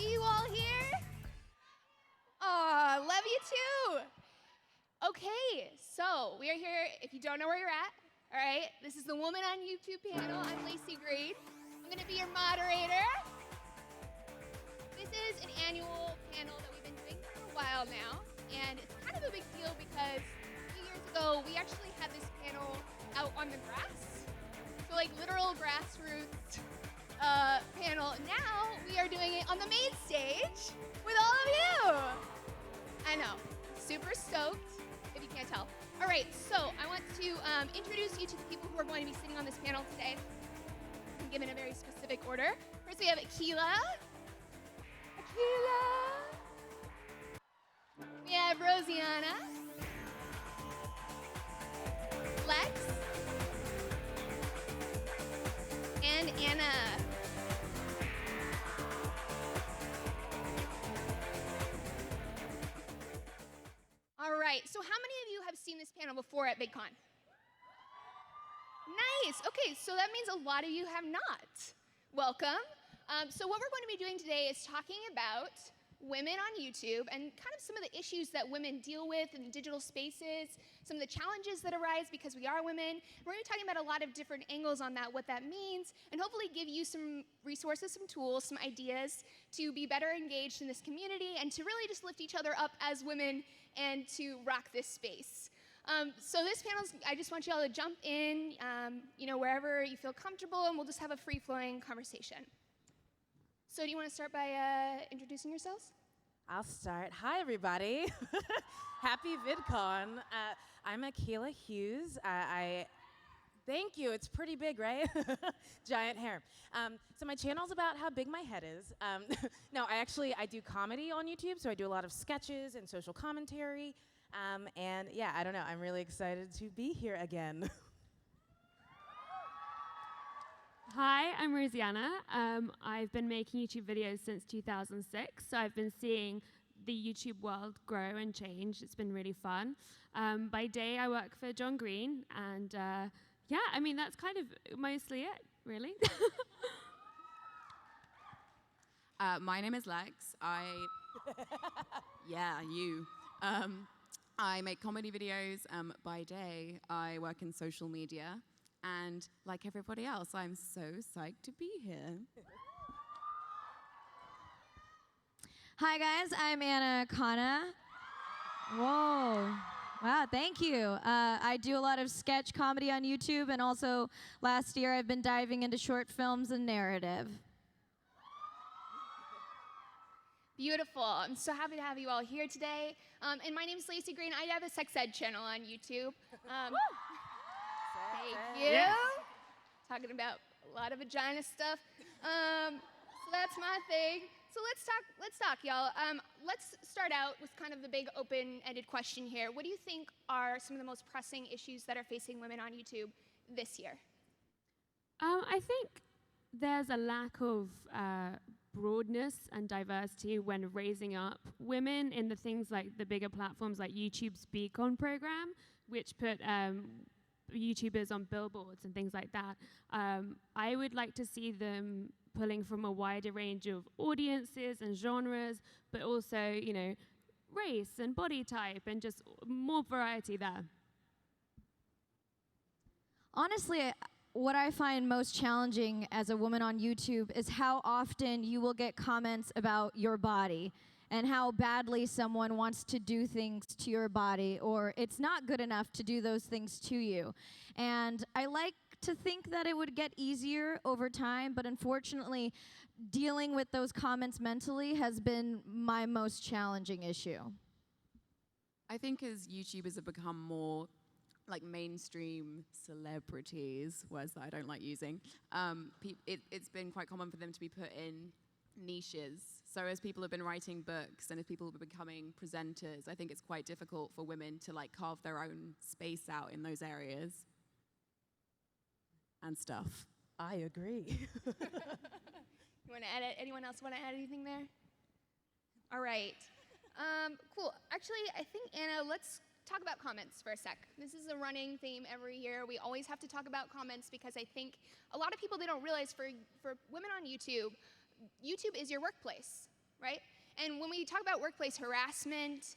see you all here. Aw, love you too. Okay, so we are here, if you don't know where you're at, all right? This is the Woman on YouTube panel. I'm Laci Green. I'm gonna be your moderator. This is an annual panel that we've been doing for a while now, and it's kind of a big deal because a few years ago, we actually had this panel out on the grass. So like literal grassroots panel. Now we are doing it on the main stage with all of you. I know, super stoked, if you can't tell. All right, so I want to introduce you to the people who are going to be sitting on this panel today. I'm given a very specific order. First we have Akilah. We have Rosianna. Lex. And Anna. All right, so how many of you have seen this panel before at VidCon? Nice, okay, so that means a lot of you have not. Welcome. So what we're going to be doing today is talking about women on YouTube and kind of some of the issues that women deal with in digital spaces, some of the challenges that arise because we are women. We're going to be talking about a lot of different angles on that, what that means, and hopefully give you some resources, some tools, some ideas to be better engaged in this community and to really just lift each other up as women and to rock this space. So this panel, I just want you all to jump in, wherever you feel comfortable, and we'll just have a free-flowing conversation. So do you want to start by introducing yourselves? I'll start. Hi, everybody. Happy VidCon. I'm Akilah Hughes. Thank you. It's pretty big, right? Giant hair. So my channel's about how big my head is. No, I do comedy on YouTube, so I do a lot of sketches and social commentary. And yeah, I don't know. I'm really excited to be here again. Hi, I'm Rosianna. I've been making YouTube videos since 2006, so I've been seeing the YouTube world grow and change. It's been really fun. By day, I work for John Green, and yeah, I mean, that's kind of mostly it, really. My name is Lex. Yeah, you. I make comedy videos by day. I work in social media. And like everybody else, I'm so psyched to be here. Hi guys, I'm Akana. Whoa. Wow, thank you. I do a lot of sketch comedy on YouTube, and also last year I've been diving into short films and narrative. Beautiful. I'm so happy to have you all here today. And my name is Laci Green. I have a sex ed channel on YouTube. Thank you. Yeah. Talking about a lot of vagina stuff. So that's my thing. So let's talk, y'all. Let's start out with kind of the big open-ended question here. What do you think are some of the most pressing issues that are facing women on YouTube this year? I think there's a lack of broadness and diversity when raising up women in the things like the bigger platforms like YouTube's VidCon program, which put YouTubers on billboards and things like that. I would like to see them pulling from a wider range of audiences and genres, but also, race and body type and just more variety there. Honestly, what I find most challenging as a woman on YouTube is how often you will get comments about your body and how badly someone wants to do things to your body, or it's not good enough to do those things to you. And I like to think that it would get easier over time, but unfortunately, dealing with those comments mentally has been my most challenging issue. I think as YouTubers have become more like mainstream celebrities, words that I don't like using, it's been quite common for them to be put in niches. So as people have been writing books and as people have been becoming presenters, I think it's quite difficult for women to like carve their own space out in those areas and stuff. I agree. You want to edit? Anyone else want to add anything there? All right. Cool. Actually, I think, Anna, let's talk about comments for a sec. This is a running theme every year. We always have to talk about comments because I think a lot of people, they don't realize for women on YouTube, YouTube is your workplace, right? And when we talk about workplace harassment,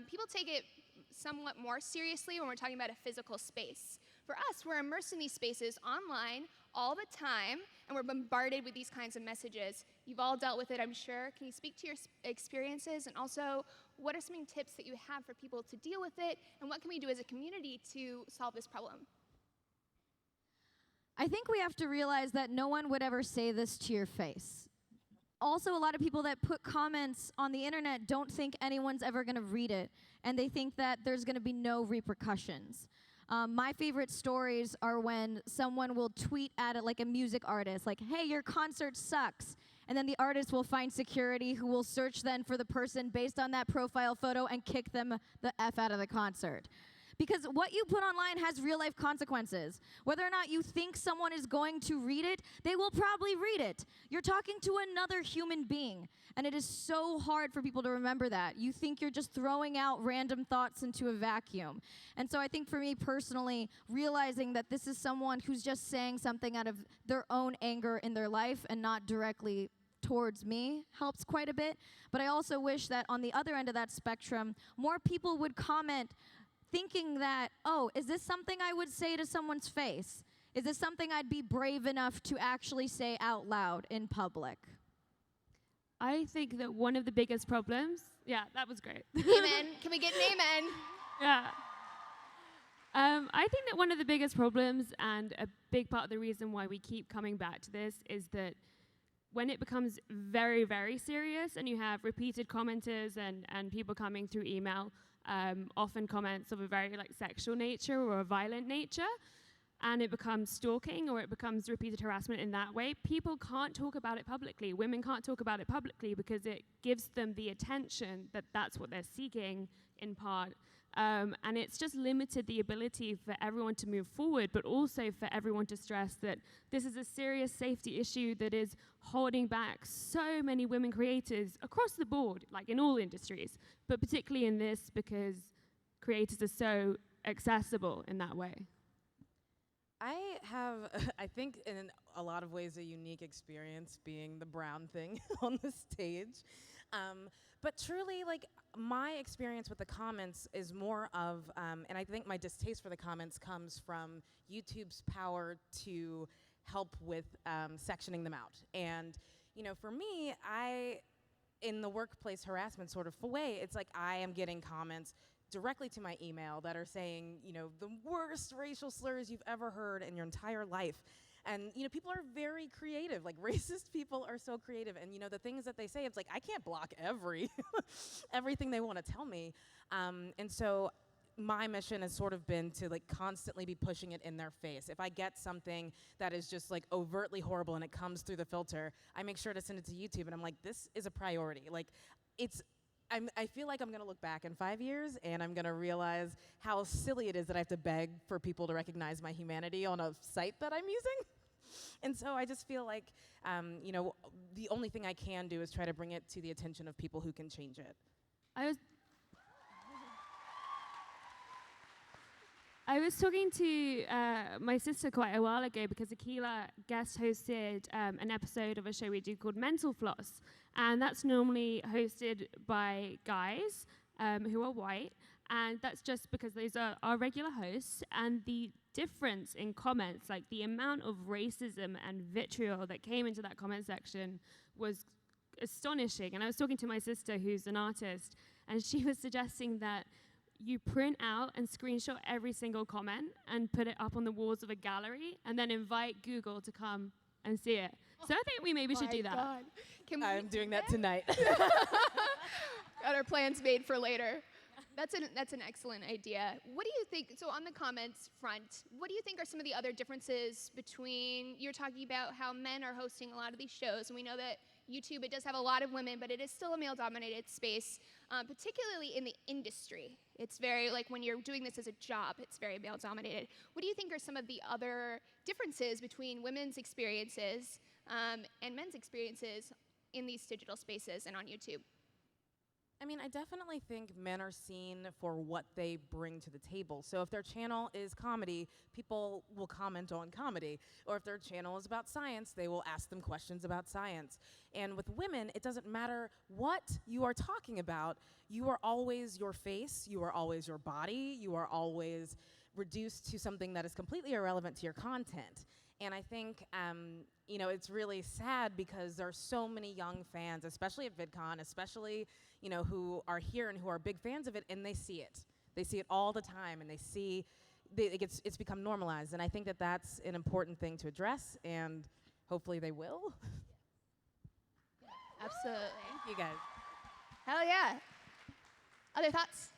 people take it somewhat more seriously when we're talking about a physical space. For us, we're immersed in these spaces online all the time, and we're bombarded with these kinds of messages. You've all dealt with it, I'm sure. Can you speak to your experiences, and also what are some tips that you have for people to deal with it, and what can we do as a community to solve this problem? I think we have to realize that no one would ever say this to your face. Also, a lot of people that put comments on the internet don't think anyone's ever going to read it, and they think that there's going to be no repercussions. My favorite stories are when someone will tweet at it like a music artist, like, hey, your concert sucks. And then the artist will find security who will search then for the person based on that profile photo and kick them the F out of the concert. Because what you put online has real life consequences. Whether or not you think someone is going to read it, they will probably read it. You're talking to another human being. And it is so hard for people to remember that. You think you're just throwing out random thoughts into a vacuum. And so I think for me personally, realizing that this is someone who's just saying something out of their own anger in their life and not directly towards me helps quite a bit. But I also wish that on the other end of that spectrum, more people would comment thinking that, oh, is this something I would say to someone's face? Is this something I'd be brave enough to actually say out loud in public? I think that one of the biggest problems, yeah, that was great. Amen. Can we get an amen? Yeah. I think that one of the biggest problems and a big part of the reason why we keep coming back to this is that when it becomes very, very serious and you have repeated commenters and people coming through email, often comments of a very sexual nature or a violent nature, and it becomes stalking or it becomes repeated harassment in that way, people can't talk about it publicly. Women can't talk about it publicly because it gives them the attention that that's what they're seeking in part. And it's just limited the ability for everyone to move forward, but also for everyone to stress that this is a serious safety issue that is holding back so many women creators across the board, like in all industries, but particularly in this because creators are so accessible in that way. I have, I think, in a lot of ways, a unique experience being the brown thing on the stage. But truly, my experience with the comments is more of, and I think my distaste for the comments comes from YouTube's power to help with sectioning them out. And, for me, in the workplace harassment sort of way, it's like I am getting comments directly to my email that are saying, the worst racial slurs you've ever heard in your entire life. And, people are very creative. Racist people are so creative. And, the things that they say, it's I can't block everything they want to tell me. And so my mission has sort of been to, constantly be pushing it in their face. If I get something that is just, overtly horrible and it comes through the filter, I make sure to send it to YouTube. And I'm like, this is a priority. I feel like I'm going to look back in 5 years and I'm going to realize how silly it is that I have to beg for people to recognize my humanity on a site that I'm using. And so I just feel like, the only thing I can do is try to bring it to the attention of people who can change it. I was talking to my sister quite a while ago because Akilah guest hosted an episode of a show we do called Mental Floss. And that's normally hosted by guys who are white. And that's just because those are our regular hosts. And the difference in comments, the amount of racism and vitriol that came into that comment section was astonishing. And I was talking to my sister, who's an artist, and she was suggesting that you print out and screenshot every single comment and put it up on the walls of a gallery and then invite Google to come and see it. So I think we maybe should do that. God. I'm doing that tonight. Got our plans made for later. That's an excellent idea. What do you think, so on the comments front, what do you think are some of the other differences between, you're talking about how men are hosting a lot of these shows, and we know that YouTube, it does have a lot of women, but it is still a male-dominated space, particularly in the industry. It's very, when you're doing this as a job, it's very male-dominated. What do you think are some of the other differences between women's experiences and men's experiences in these digital spaces and on YouTube? I mean, I definitely think men are seen for what they bring to the table. So if their channel is comedy, people will comment on comedy. Or if their channel is about science, they will ask them questions about science. And with women, it doesn't matter what you are talking about. You are always your face, you are always your body, you are always reduced to something that is completely irrelevant to your content. And I think, it's really sad because there are so many young fans, especially at VidCon, especially, who are here and who are big fans of it, and they see it. They see it all the time, and it's become normalized. And I think that that's an important thing to address, and hopefully they will. Absolutely. Thank you guys. Hell yeah. Other thoughts?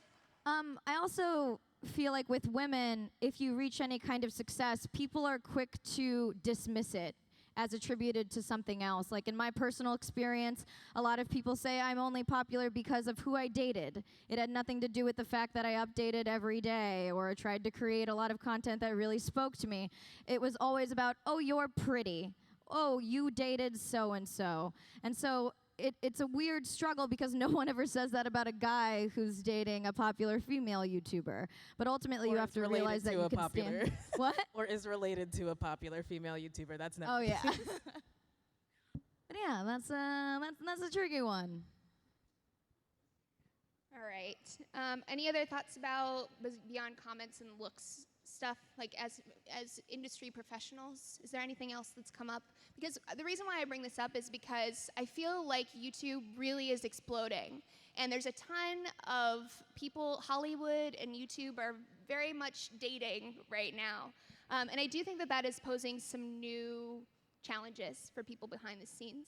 I also feel like with women, if you reach any kind of success, people are quick to dismiss it as attributed to something else. Like in my personal experience, a lot of people say I'm only popular because of who I dated. It had nothing to do with the fact that I updated every day or tried to create a lot of content that really spoke to me. It was always about, oh, you're pretty. Oh, you dated so-and-so. And so it's a weird struggle because no one ever says that about a guy who's dating a popular female YouTuber. But ultimately, you have to realize that you can stand. What? Or is related to a popular female YouTuber. That's never. Oh yeah. But yeah, that's a tricky one. All right. Any other thoughts about beyond comments and looks stuff, like as industry professionals? Is there anything else that's come up? Because the reason why I bring this up is because I feel like YouTube really is exploding. And there's a ton of people, Hollywood and YouTube are very much dating right now. And I do think that that is posing some new challenges for people behind the scenes.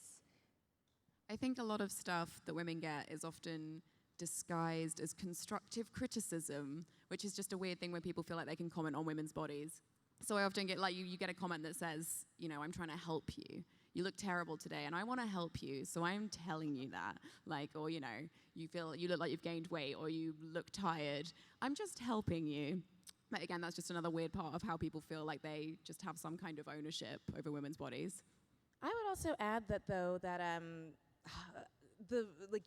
I think a lot of stuff that women get is often disguised as constructive criticism, which is just a weird thing where people feel like they can comment on women's bodies. So I often get, like, you get a comment that says, I'm trying to help you. You look terrible today, and I want to help you, so I'm telling you that. Like, or, you look like you've gained weight, or you look tired. I'm just helping you. But again, that's just another weird part of how people feel like they just have some kind of ownership over women's bodies. I would also add that, though, that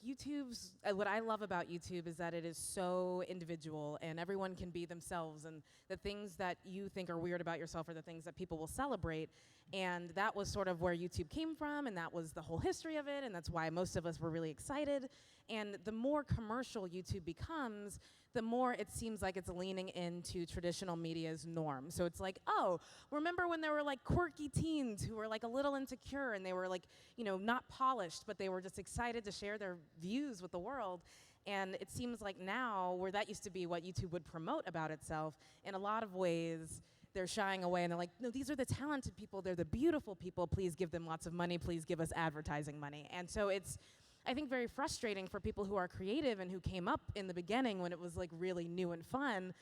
YouTube's what I love about YouTube is that it is so individual and everyone can be themselves, and the things that you think are weird about yourself are the things that people will celebrate. And that was sort of where YouTube came from, and that was the whole history of it, and that's why most of us were really excited. And the more commercial YouTube becomes, the more it seems like it's leaning into traditional media's norm. So it's like, oh, remember when there were like quirky teens who were like a little insecure and they were like, not polished, but they were just excited to share their views with the world. And it seems like now, where that used to be what YouTube would promote about itself, in a lot of ways, they're shying away and they're like, no, these are the talented people, they're the beautiful people, please give them lots of money, please give us advertising money. And so it's, I think, very frustrating for people who are creative and who came up in the beginning when it was like really new and fun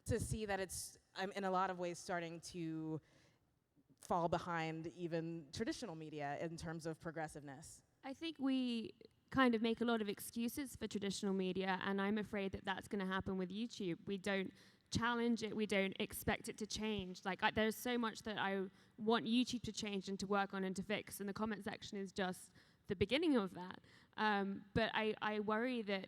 to see that it's, in a lot of ways, starting to fall behind even traditional media in terms of progressiveness. I think we kind of make a lot of excuses for traditional media, and I'm afraid that that's going to happen with YouTube. We don't challenge it, we don't expect it to change. Like, there's so much that I want YouTube to change and to work on and to fix, and the comment section is just the beginning of that. But I worry that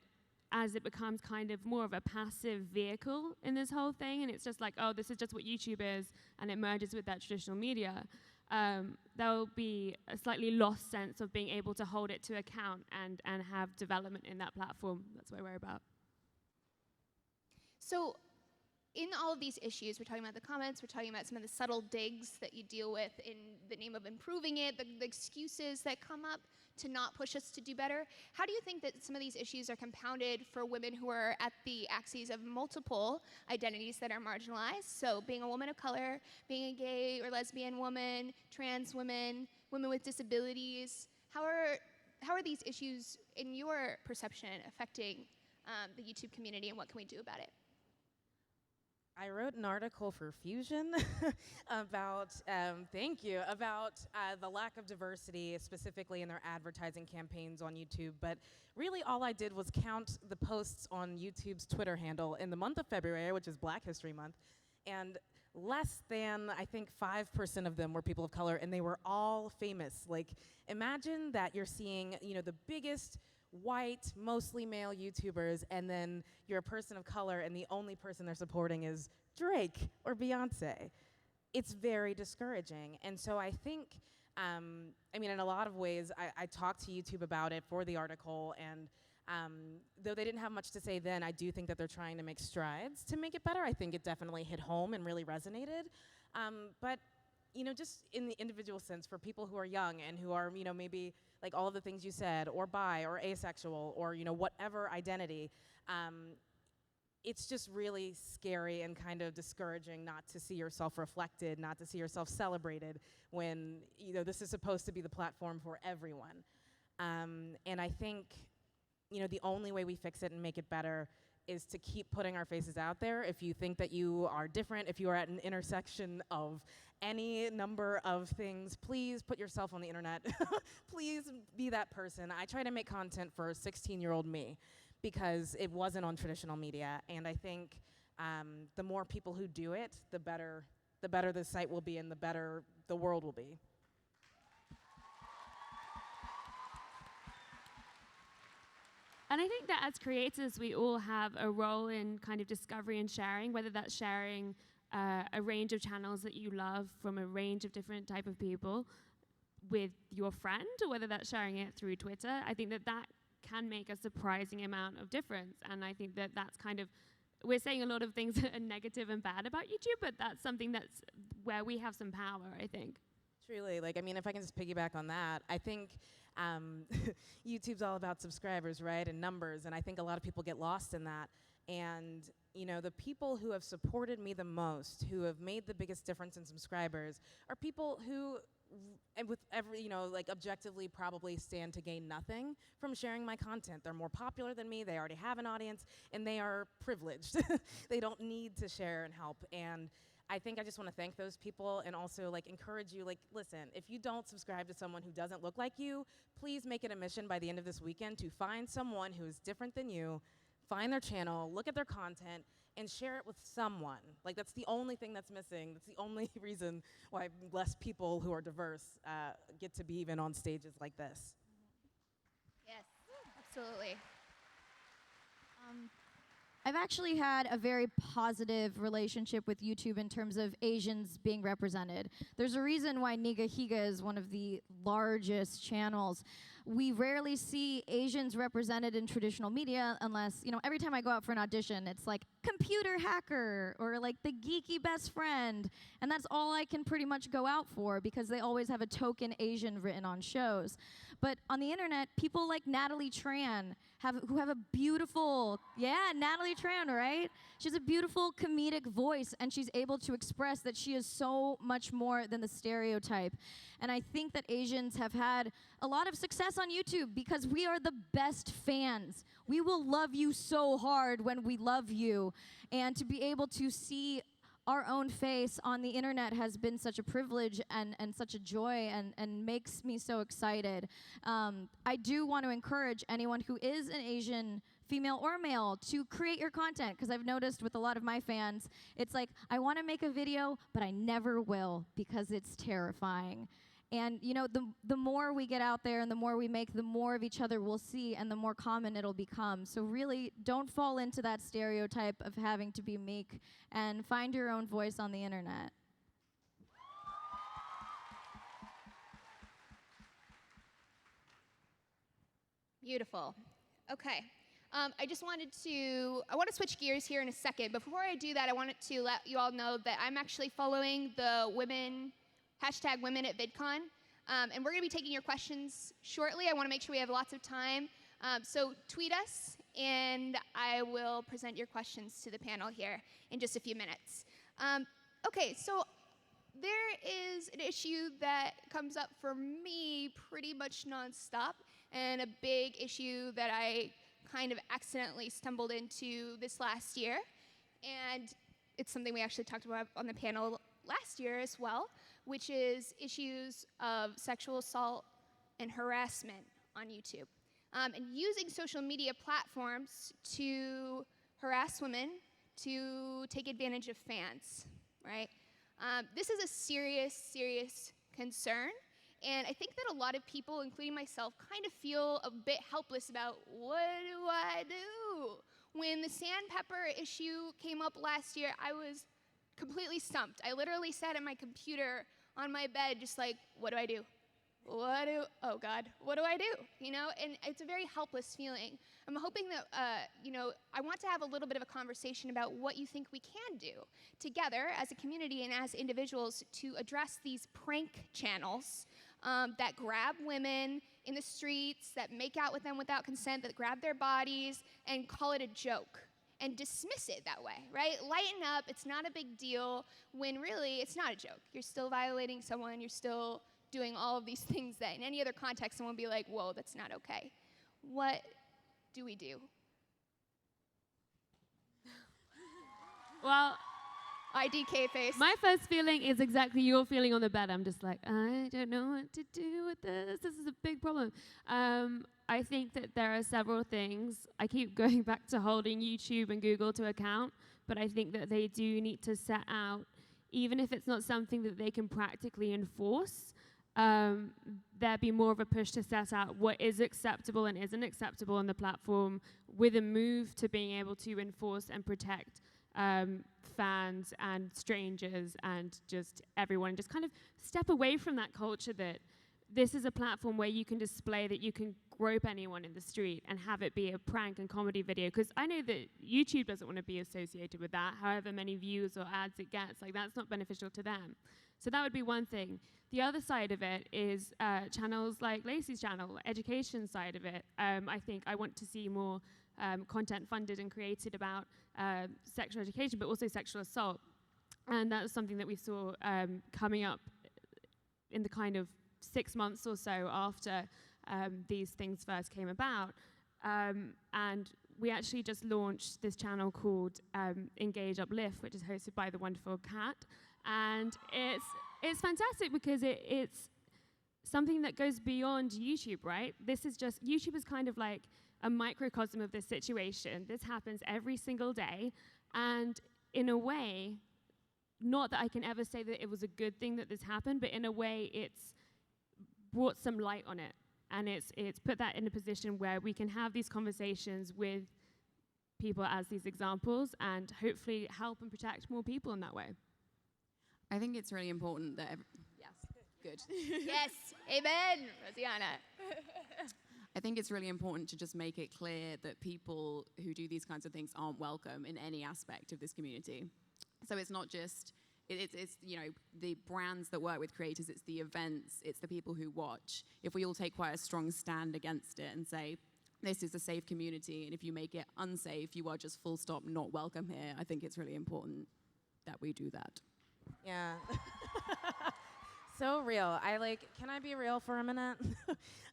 as it becomes kind of more of a passive vehicle in this whole thing, and it's just like, oh, this is just what YouTube is, and it merges with that traditional media, there will be a slightly lost sense of being able to hold it to account and have development in that platform. That's what I worry about. So in all of these issues, we're talking about the comments, we're talking about some of the subtle digs that you deal with in the name of improving it, the excuses that come up to not push us to do better. How do you think that some of these issues are compounded for women who are at the axes of multiple identities that are marginalized? So being a woman of color, being a gay or lesbian woman, trans women, women with disabilities. How are these issues, in your perception, affecting the YouTube community, and what can we do about it? I wrote an article for Fusion about, about the lack of diversity, specifically in their advertising campaigns on YouTube. But really all I did was count the posts on YouTube's Twitter handle in the month of February, which is Black History Month, and less than, I think, 5% of them were people of color, and they were all famous. Like, imagine that you're seeing, the biggest white, mostly male YouTubers, and then you're a person of color, and the only person they're supporting is Drake or Beyonce. It's very discouraging. And so I think, I mean, in a lot of ways, I talked to YouTube about it for the article, and though they didn't have much to say then, I do think that they're trying to make strides to make it better. I think it definitely hit home and really resonated. But you know, just in the individual sense, for people who are young and who are, you know, maybe like all of the things you said, or bi, or asexual, or, you know, whatever identity, it's just really scary and kind of discouraging not to see yourself reflected, not to see yourself celebrated when, you know, this is supposed to be the platform for everyone. And I think, you know, the only way we fix it and make it better is to keep putting our faces out there. If you think that you are different, if you are at an intersection of any number of things, please put yourself on the internet. Please be that person. I try to make content for 16-year-old me because it wasn't on traditional media. And I think the more people who do it, the better the site will be and the better the world will be. And I think that as creators, we all have a role in kind of discovery and sharing, whether that's sharing a range of channels that you love from a range of different type of people with your friend, or whether that's sharing it through Twitter. I think that that can make a surprising amount of difference. And I think that that's kind of, we're saying a lot of things that are negative and bad about YouTube, but that's something that's where we have some power, I think. Truly, like, I mean, if I can just piggyback on that, I think YouTube's all about subscribers, right, and numbers, and I think a lot of people get lost in that. And, you know, the people who have supported me the most, who have made the biggest difference in subscribers, are people who, and with every, you know, like objectively probably stand to gain nothing from sharing my content. They're more popular than me, they already have an audience, and they are privileged. They don't need to share and help. And I think I just want to thank those people and also like encourage you, like, listen, if you don't subscribe to someone who doesn't look like you, please make it a mission by the end of this weekend to find someone who is different than you, find their channel, look at their content, and share it with someone. Like, that's the only thing that's missing. That's the only reason why less people who are diverse get to be even on stages like this. Yes, absolutely. I've actually had a very positive relationship with YouTube in terms of Asians being represented. There's a reason why Nigahiga is one of the largest channels. We rarely see Asians represented in traditional media unless, you know, every time I go out for an audition, it's like computer hacker or like the geeky best friend. And that's all I can pretty much go out for because they always have a token Asian written on shows. But on the internet, people like Natalie Tran who have a beautiful, Natalie Tran, right? She has a beautiful comedic voice, and she's able to express that she is so much more than the stereotype. And I think that Asians have had a lot of success on YouTube because we are the best fans. We will love you so hard when we love you. And to be able to see our own face on the internet has been such a privilege and such a joy and makes me so excited. I do want to encourage anyone who is an Asian female or male to create your content, because I've noticed with a lot of my fans, it's like, I want to make a video, but I never will because it's terrifying. And you know, the more we get out there and the more we make, the more of each other we'll see and the more common it'll become. So really, don't fall into that stereotype of having to be meek and find your own voice on the internet. Beautiful. Okay. I want to switch gears here in a second. Before I do that, I wanted to let you all know that I'm actually following the hashtag women at VidCon. And we're going to be taking your questions shortly. I want to make sure we have lots of time. So tweet us, and I will present your questions to the panel here in just a few minutes. Okay, so there is an issue that comes up for me pretty much nonstop, and a big issue that I kind of accidentally stumbled into this last year. And it's something we actually talked about on the panel last year as well, which is issues of sexual assault and harassment on YouTube. And using social media platforms to harass women, to take advantage of fans, right? This is a serious, serious concern. And I think that a lot of people, including myself, kind of feel a bit helpless about what do I do? When the sandpaper issue came up last year, I was completely stumped. I literally sat at my computer on my bed just like, what do I do? Oh God, what do I do? You know, and it's a very helpless feeling. I'm hoping that, I want to have a little bit of a conversation about what you think we can do together as a community and as individuals to address these prank channels that grab women in the streets, that make out with them without consent, that grab their bodies and call it a joke and dismiss it that way, right? Lighten up, it's not a big deal, when really it's not a joke. You're still violating someone, you're still doing all of these things that in any other context someone would be like, whoa, that's not okay. What do we do? Well, IDK face. my first feeling is exactly your feeling on the bed. I'm just like, I don't know what to do with this. This is a big problem. I think that there are several things. I keep going back to holding YouTube and Google to account, but I think that they do need to set out, even if it's not something that they can practically enforce, there be more of a push to set out what is acceptable and isn't acceptable on the platform, with a move to being able to enforce and protect fans and strangers and just everyone. Just kind of step away from that culture that this is a platform where you can display that you can grope anyone in the street and have it be a prank and comedy video. Because I know that YouTube doesn't want to be associated with that, however many views or ads it gets. Like, that's not beneficial to them. So that would be one thing. The other side of it is channels like Laci's channel, education side of it. I think I want to see more content funded and created about sexual education, but also sexual assault. And that was something that we saw coming up in the kind of 6 months or so after these things first came about. And we actually just launched this channel called Engage Uplift, which is hosted by the wonderful Kat. And it's fantastic because it's something that goes beyond YouTube, right? This is just, YouTube is kind of like a microcosm of this situation. This happens every single day. And in a way, not that I can ever say that it was a good thing that this happened, but in a way it's brought some light on it. And it's put that in a position where we can have these conversations with people as these examples and hopefully help and protect more people in that way. I think it's really important that yes, good. Yes, amen, Rosianna. I think it's really important to just make it clear that people who do these kinds of things aren't welcome in any aspect of this community. So it's not just, it's the brands that work with creators, it's the events, it's the people who watch. If we all take quite a strong stand against it and say, this is a safe community, and if you make it unsafe, you are just full stop not welcome here, I think it's really important that we do that. Yeah. So real. Can I be real for a minute?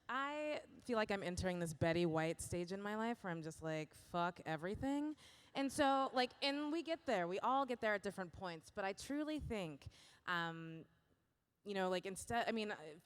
I feel like I'm entering this Betty White stage in my life where I'm just like, fuck everything. And so, and we get there. We all get there at different points. But I truly think,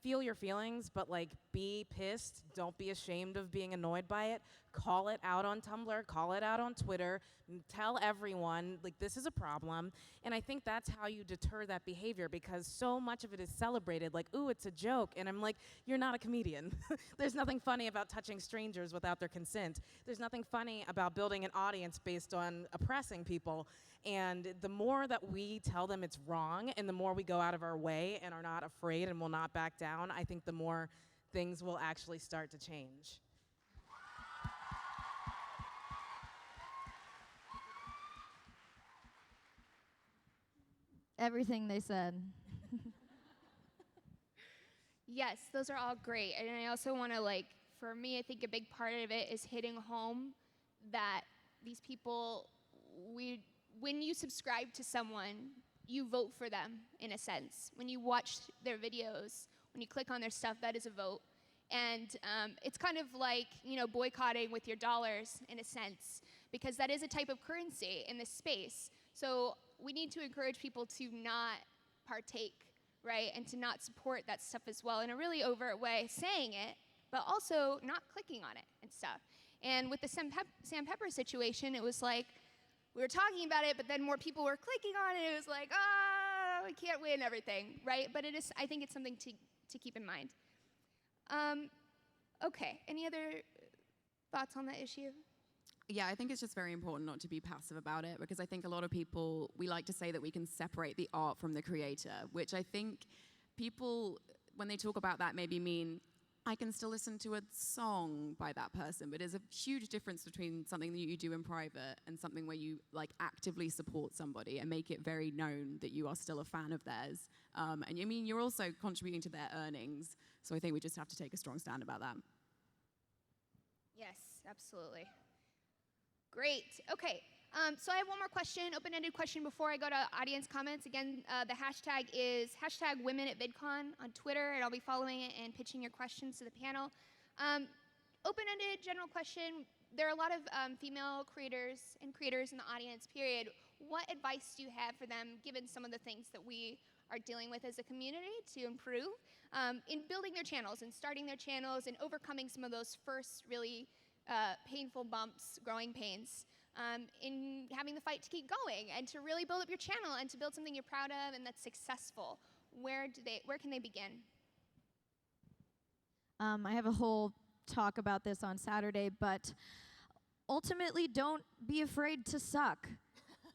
feel your feelings, but be pissed. Don't be ashamed of being annoyed by it. Call it out on Tumblr, call it out on Twitter, tell everyone, this is a problem. And I think that's how you deter that behavior, because so much of it is celebrated, ooh, it's a joke. And I'm like, you're not a comedian. There's nothing funny about touching strangers without their consent. There's nothing funny about building an audience based on oppressing people. And the more that we tell them it's wrong, and the more we go out of our way and are not afraid and will not back down, I think the more things will actually start to change. Everything they said. Yes, those are all great. And I also want to, for me, I think a big part of it is hitting home that these people, when you subscribe to someone, you vote for them, in a sense. When you watch their videos, when you click on their stuff, that is a vote. And it's kind of like, boycotting with your dollars, in a sense, because that is a type of currency in this space. So we need to encourage people to not partake, right, and to not support that stuff as well in a really overt way, saying it, but also not clicking on it and stuff. And with the sandpaper situation, it was like, we were talking about it, but then more people were clicking on it. It was like, we can't win everything, right? But I think it's something to keep in mind. Okay, any other thoughts on that issue? Yeah, I think it's just very important not to be passive about it, because I think a lot of people, we like to say that we can separate the art from the creator, which I think people, when they talk about that, maybe mean, I can still listen to a song by that person, but there's a huge difference between something that you do in private and something where you like actively support somebody and make it very known that you are still a fan of theirs. And I mean, you're also contributing to their earnings, so I think we just have to take a strong stand about that. Yes, absolutely. Great. Okay. So I have one more question, open-ended question before I go to audience comments. Again, the hashtag is #WomenAtVidCon on Twitter, and I'll be following it and pitching your questions to the panel. Open-ended general question. There are a lot of female creators and creators in the audience, period. What advice do you have for them, given some of the things that we are dealing with as a community to improve in building their channels and starting their channels and overcoming some of those first really painful bumps, growing pains, in having the fight to keep going and to really build up your channel and to build something you're proud of and that's successful? Where can they begin? I have a whole talk about this on Saturday, but ultimately, don't be afraid to suck.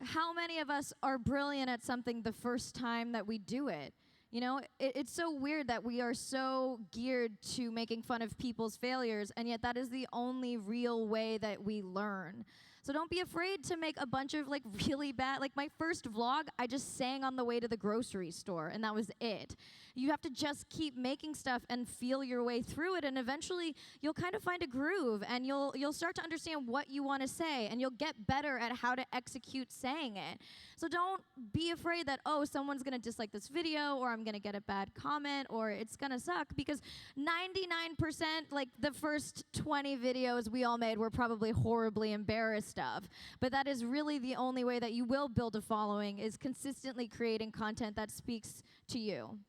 How many of us are brilliant at something the first time that we do it? You know, it's so weird that we are so geared to making fun of people's failures, and yet that is the only real way that we learn. So don't be afraid to make a bunch of like really bad, like my first vlog, I just sang on the way to the grocery store, and that was it. You have to just keep making stuff and feel your way through it, and eventually you'll kind of find a groove, and you'll start to understand what you want to say, and you'll get better at how to execute saying it. So don't be afraid that, oh, someone's gonna dislike this video, or I'm gonna get a bad comment, or it's gonna suck, because 99%, like the first 20 videos we all made were probably horribly embarrassed of. But that is really the only way that you will build a following, is consistently creating content that speaks to you.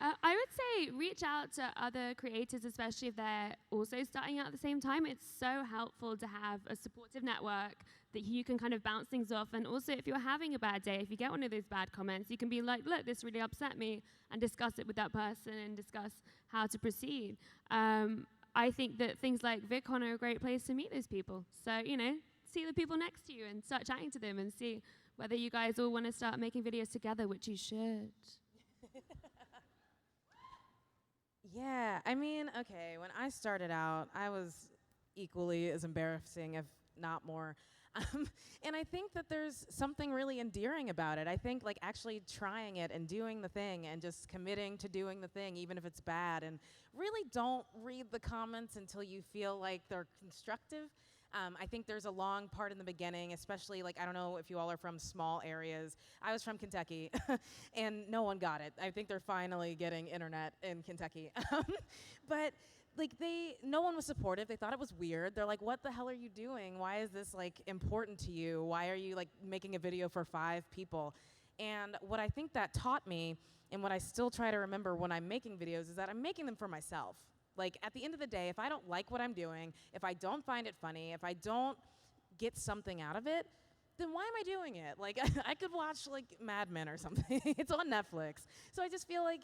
I would say reach out to other creators, especially if they're also starting out at the same time. It's so helpful to have a supportive network that you can kind of bounce things off. And also, if you're having a bad day, if you get one of those bad comments, you can be like, look, this really upset me, and discuss it with that person and discuss how to proceed. I think that things like VidCon are a great place to meet those people. So, you know, see the people next to you and start chatting to them and see whether you guys all want to start making videos together, which you should. Yeah, I mean, okay, when I started out, I was equally as embarrassing, if not more. And I think that there's something really endearing about it. I think like actually trying it and doing the thing and just committing to doing the thing, even if it's bad, and really don't read the comments until you feel like they're constructive. I think there's a long part in the beginning, especially like, I don't know if you all are from small areas. I was from Kentucky, and no one got it. I think they're finally getting internet in Kentucky. But like no one was supportive. They thought it was weird. They're like, what the hell are you doing? Why is this like important to you? Why are you like making a video for 5 people? And what I think that taught me, and what I still try to remember when I'm making videos, is that I'm making them for myself. Like, at the end of the day, if I don't like what I'm doing, if I don't find it funny, if I don't get something out of it, then why am I doing it? Like, I could watch, like, Mad Men or something. It's on Netflix. So I just feel like,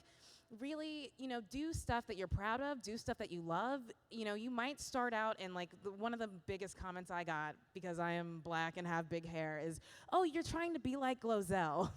really, you know, do stuff that you're proud of, do stuff that you love. You know, you might start out, and, like, one of the biggest comments I got, because I am black and have big hair, is, oh, you're trying to be like Glozell.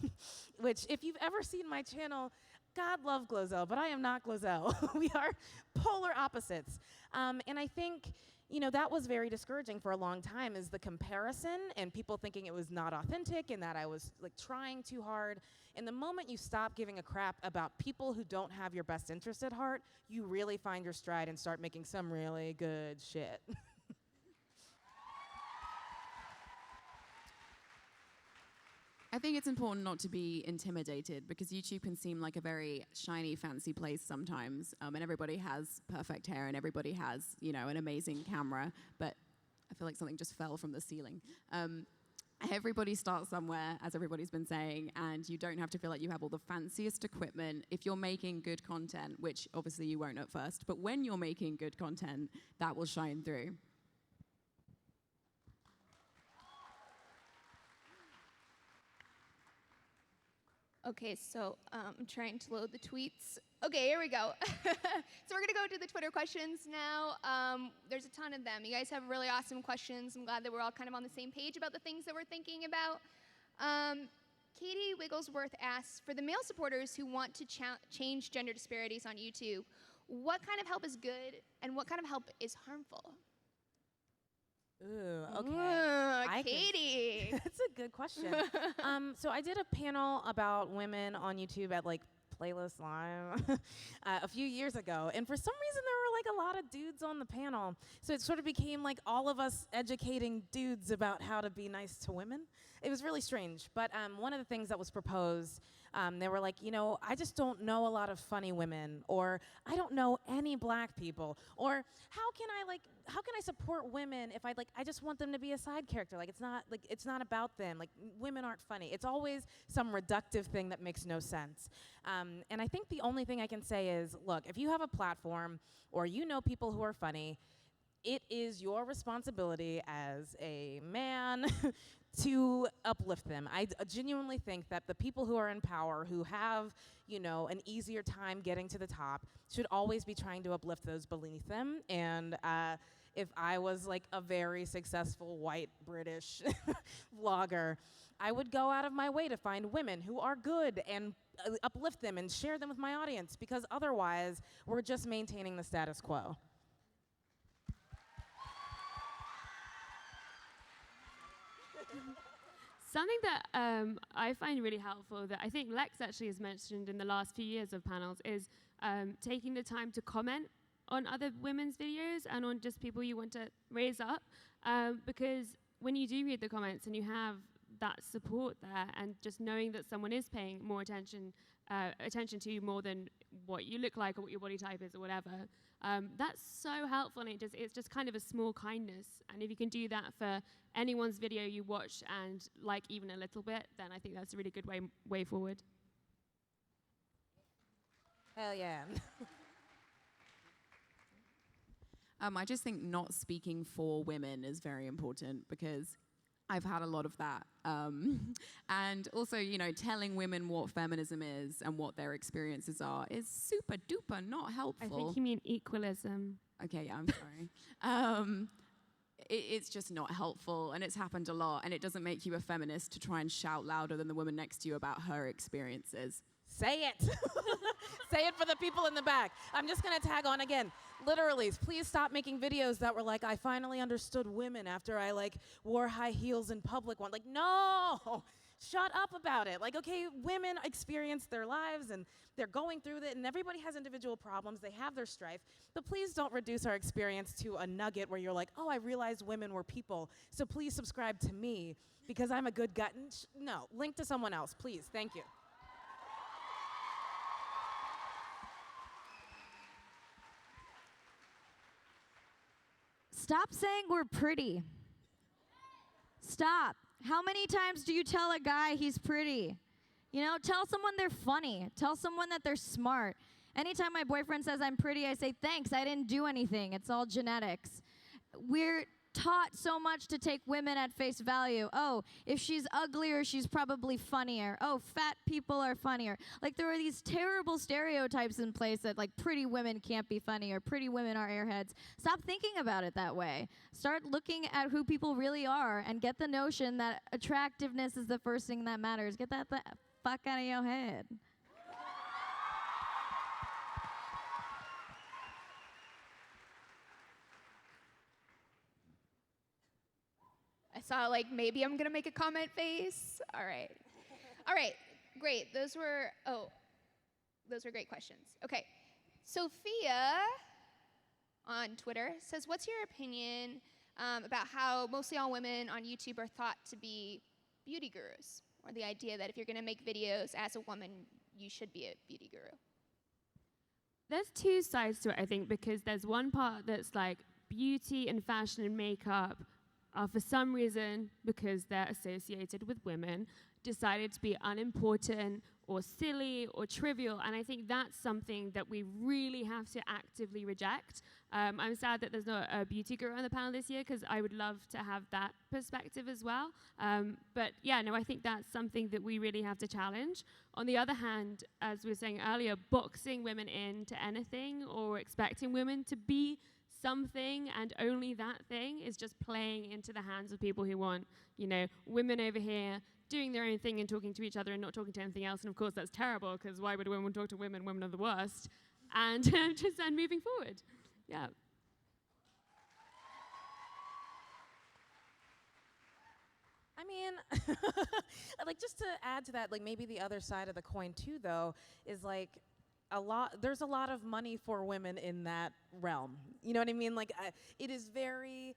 Which, if you've ever seen my channel, God love Glozell, but I am not Glozell. We are polar opposites. And I think, you know, that was very discouraging for a long time, is the comparison and people thinking it was not authentic and that I was like trying too hard. And the moment you stop giving a crap about people who don't have your best interest at heart, you really find your stride and start making some really good shit. I think it's important not to be intimidated, because YouTube can seem like a very shiny, fancy place sometimes, and everybody has perfect hair and everybody has, you know, an amazing camera, but I feel like something just fell from the ceiling. Everybody starts somewhere, as everybody's been saying, and you don't have to feel like you have all the fanciest equipment. If you're making good content, which obviously you won't at first, but when you're making good content, that will shine through. Okay, so I'm trying to load the tweets. Okay, here we go. So we're gonna go to the Twitter questions now. There's a ton of them. You guys have really awesome questions. I'm glad that we're all kind of on the same page about the things that we're thinking about. Katie Wigglesworth asks, for the male supporters who want to change gender disparities on YouTube, what kind of help is good and what kind of help is harmful? Ooh, okay. Katie. That's a good question. So I did a panel about women on YouTube at like Playlist Live a few years ago, and for some reason there were like a lot of dudes on the panel. So it sort of became like all of us educating dudes about how to be nice to women. It was really strange, but one of the things that was proposed, they were like, you know, I just don't know a lot of funny women, or I don't know any black people, or how can I support women if I just want them to be a side character? Like it's not about them. Like women aren't funny. It's always some reductive thing that makes no sense. And I think the only thing I can say is, look, if you have a platform or you know people who are funny, it is your responsibility as a man to uplift them. I genuinely think that the people who are in power, who have, you know, an easier time getting to the top, should always be trying to uplift those beneath them. And if I was like a very successful white British vlogger, I would go out of my way to find women who are good and uplift them and share them with my audience, because otherwise we're just maintaining the status quo. Something that I find really helpful, that I think Lex actually has mentioned in the last few years of panels, is taking the time to comment on other women's videos and on just people you want to raise up. Because when you do read the comments and you have that support there, and just knowing that someone is paying more attention to you more than what you look like or what your body type is or whatever, that's so helpful, and it's just kind of a small kindness. And if you can do that for anyone's video you watch and like even a little bit, then I think that's a really good way forward. Hell yeah. I just think not speaking for women is very important, because I've had a lot of that. And also, you know, telling women what feminism is and what their experiences are is super duper not helpful. I think you mean equalism. Okay, yeah, I'm sorry. It's just not helpful, and it's happened a lot, and it doesn't make you a feminist to try and shout louder than the woman next to you about her experiences. Say it. Say it for the people in the back. I'm just going to tag on again. Literally, please stop making videos that were like, I finally understood women after I like wore high heels in public one. Like, no, shut up about it. Like, okay, women experience their lives and they're going through it, and everybody has individual problems. They have their strife, but please don't reduce our experience to a nugget where you're like, oh, I realized women were people, so please subscribe to me because I'm a good guy. No, link to someone else, please. Thank you. Stop saying we're pretty. Stop. How many times do you tell a guy he's pretty? You know, tell someone they're funny. Tell someone that they're smart. Anytime my boyfriend says I'm pretty, I say, thanks, I didn't do anything. It's all genetics. We're taught so much to take women at face value. Oh, if she's uglier, she's probably funnier. Oh, fat people are funnier. Like, there are these terrible stereotypes in place that, like, pretty women can't be funny or pretty women are airheads. Stop thinking about it that way. Start looking at who people really are and get the notion that attractiveness is the first thing that matters. Get that the fuck out of your head. I saw like maybe I'm gonna make a comment face. All right, great. Those were great questions. Okay, Sophia on Twitter says, "What's your opinion about how mostly all women on YouTube are thought to be beauty gurus, or the idea that if you're gonna make videos as a woman, you should be a beauty guru?" There's two sides to it, I think, because there's one part that's like beauty and fashion and makeup are for some reason, because they're associated with women, decided to be unimportant or silly or trivial. And I think that's something that we really have to actively reject. I'm sad that there's not a beauty guru on the panel this year, because I would love to have that perspective as well. But yeah, no, I think that's something that we really have to challenge. On the other hand, as we were saying earlier, boxing women into anything or expecting women to be something and only that thing is just playing into the hands of people who want, women over here doing their own thing and talking to each other and not talking to anything else. And of course, that's terrible, because why would women talk to women? Women are the worst. And and moving forward. Yeah. I mean, like, just to add to that, like, maybe the other side of the coin too, though, is like there's a lot of money for women in that realm. You know what I mean? Like, it is very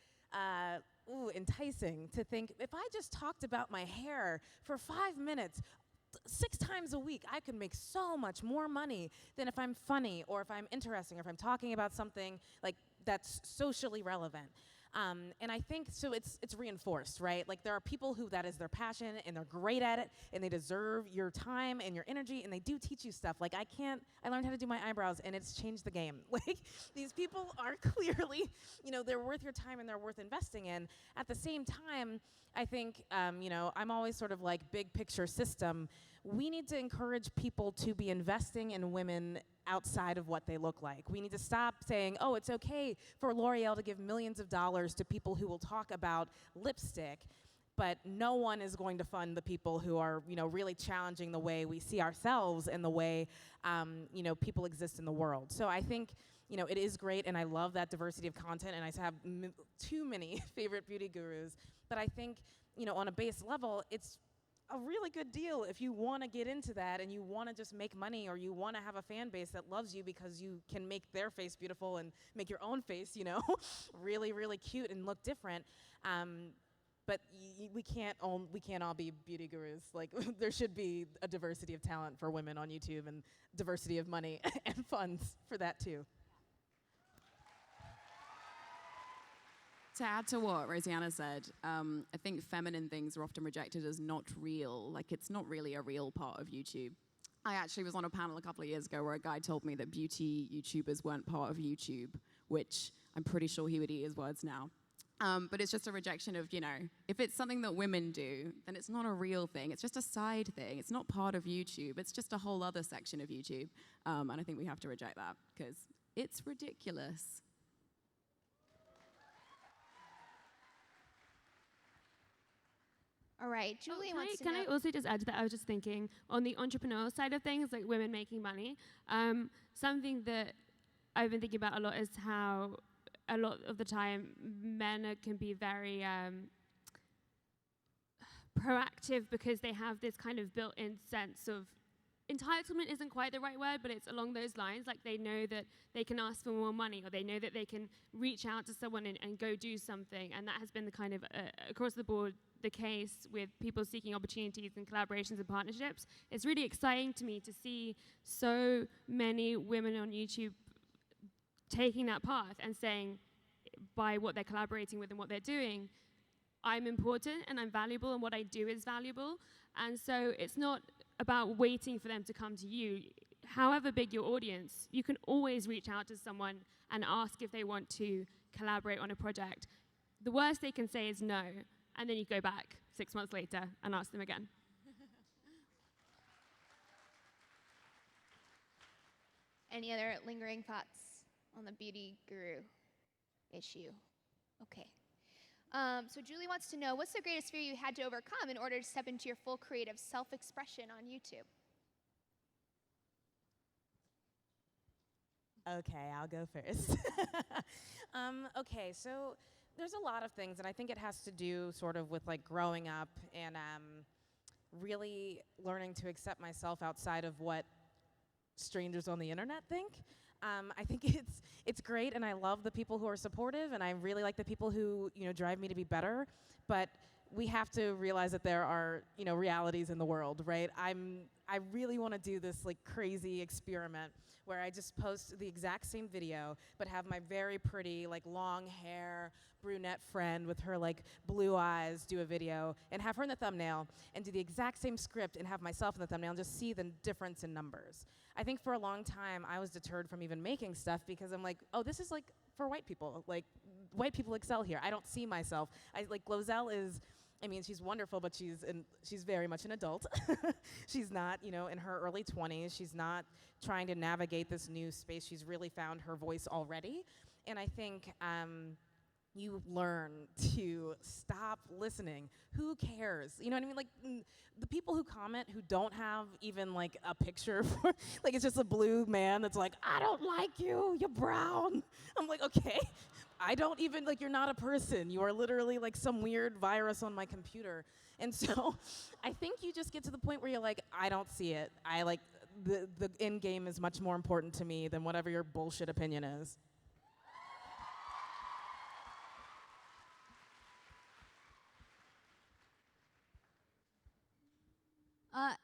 enticing to think, if I just talked about my hair for 5 minutes, 6 times a week, I could make so much more money than if I'm funny, or if I'm interesting, or if I'm talking about something like that's socially relevant. And I think so it's reinforced, right? Like, there are people who that is their passion and they're great at it and they deserve your time and your energy, and they do teach you stuff. Like, I learned how to do my eyebrows and it's changed the game. Like, these people are clearly, they're worth your time and they're worth investing in. At the same time, I think, I'm always sort of like big picture system. We need to encourage people to be investing in women outside of what they look like. We need to stop saying, oh, it's okay for L'Oreal to give millions of dollars to people who will talk about lipstick, but no one is going to fund the people who are, really challenging the way we see ourselves and the way, people exist in the world. So I think, it is great, and I love that diversity of content, and I have too many favorite beauty gurus, but I think, on a base level, it's a really good deal if you want to get into that and you want to just make money, or you want to have a fan base that loves you because you can make their face beautiful and make your own face, really, really cute and look different. But we can't all be beauty gurus. Like, there should be a diversity of talent for women on YouTube, and diversity of money and funds for that too. To add to what Rosianna said, I think feminine things are often rejected as not real. Like, it's not really a real part of YouTube. I actually was on a panel a couple of years ago where a guy told me that beauty YouTubers weren't part of YouTube, which I'm pretty sure he would eat his words now. But it's just a rejection of, if it's something that women do, then it's not a real thing. It's just a side thing. It's not part of YouTube. It's just a whole other section of YouTube. And I think we have to reject that, because it's ridiculous. All right, Julie wants to Can know. I also just add to that? I was just thinking, on the entrepreneurial side of things, like women making money, something that I've been thinking about a lot is how a lot of the time men can be very proactive, because they have this kind of built-in sense of entitlement. Isn't quite the right word, but it's along those lines. Like, they know that they can ask for more money, or they know that they can reach out to someone and go do something. And that has been the kind of across the board the case with people seeking opportunities and collaborations and partnerships. It's really exciting to me to see so many women on YouTube taking that path and saying, by what they're collaborating with and what they're doing, I'm important and I'm valuable, and what I do is valuable. And so it's not about waiting for them to come to you. However big your audience, you can always reach out to someone and ask if they want to collaborate on a project. The worst they can say is no, and then you go back 6 months later and ask them again. Any other lingering thoughts on the beauty guru issue? Okay. So Julie wants to know, what's the greatest fear you had to overcome in order to step into your full creative self-expression on YouTube? Okay, I'll go first. Okay, so there's a lot of things, and I think it has to do sort of with like growing up and really learning to accept myself outside of what strangers on the internet think. I think it's great, and I love the people who are supportive, and I really like the people who drive me to be better. But we have to realize that there are, realities in the world, right? I really want to do this like crazy experiment where I just post the exact same video, but have my very pretty, like long hair, brunette friend with her like blue eyes do a video, and have her in the thumbnail, and do the exact same script and have myself in the thumbnail, and just see the difference in numbers. I think for a long time I was deterred from even making stuff because I'm like, oh, this is like for white people. Like, white people excel here. I don't see myself. Glozell is, she's wonderful, but she's very much an adult. She's not, in her early 20s. She's not trying to navigate this new space. She's really found her voice already. And I think you learn to stop listening. Who cares? You know what I mean? Like, the people who comment who don't have even like a picture for, like, it's just a blue man that's like, I don't like you, you're brown. I'm like, okay. I don't even, like, you're not a person. You are literally like some weird virus on my computer. And so I think you just get to the point where you're like, I don't see it. I like, the end game is much more important to me than whatever your bullshit opinion is.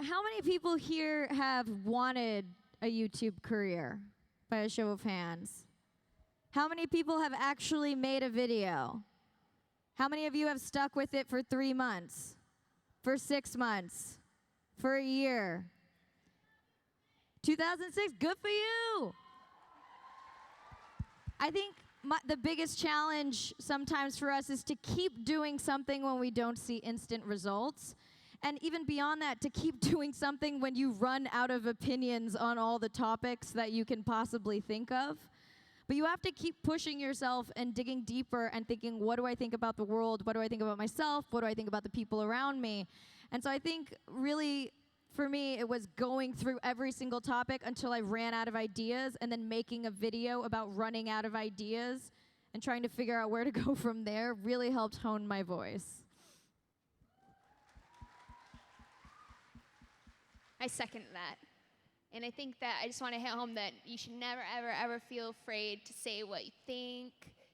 How many people here have wanted a YouTube career, by a show of hands? How many people have actually made a video? How many of you have stuck with it for 3 months, for 6 months, for a year? 2006, good for you. I think the biggest challenge sometimes for us is to keep doing something when we don't see instant results. And even beyond that, to keep doing something when you run out of opinions on all the topics that you can possibly think of. But you have to keep pushing yourself and digging deeper and thinking, what do I think about the world? What do I think about myself? What do I think about the people around me? And so I think really, for me, it was going through every single topic until I ran out of ideas, and then making a video about running out of ideas and trying to figure out where to go from there really helped hone my voice. I second that. And I think that I just want to hit home that you should never, ever, ever feel afraid to say what you think,